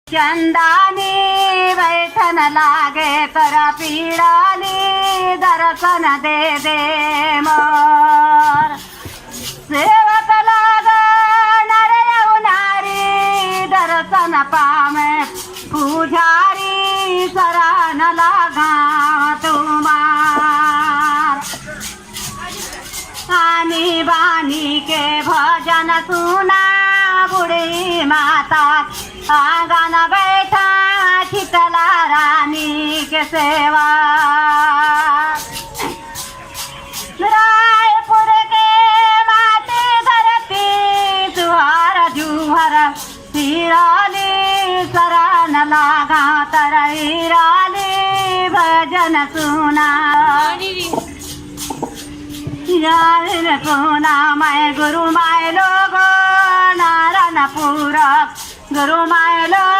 चंदानी बैठन लागे कर पीड़ाली दर्शन दे दे मोर सेवक लागा नर नारी दर्शन पामे पुजारी शरण लागा तुम्हार आनी बानी के भजन सुना बुढ़ी माता आंगन बैठा शीतला रानी के सेवा रायपुर के माटी धरती जुहर जुहर सिराली शरण लागा तरईराली भजन सुना सुना मैं गुरु माय लोगो नारायण पूरक गुरु माय लोग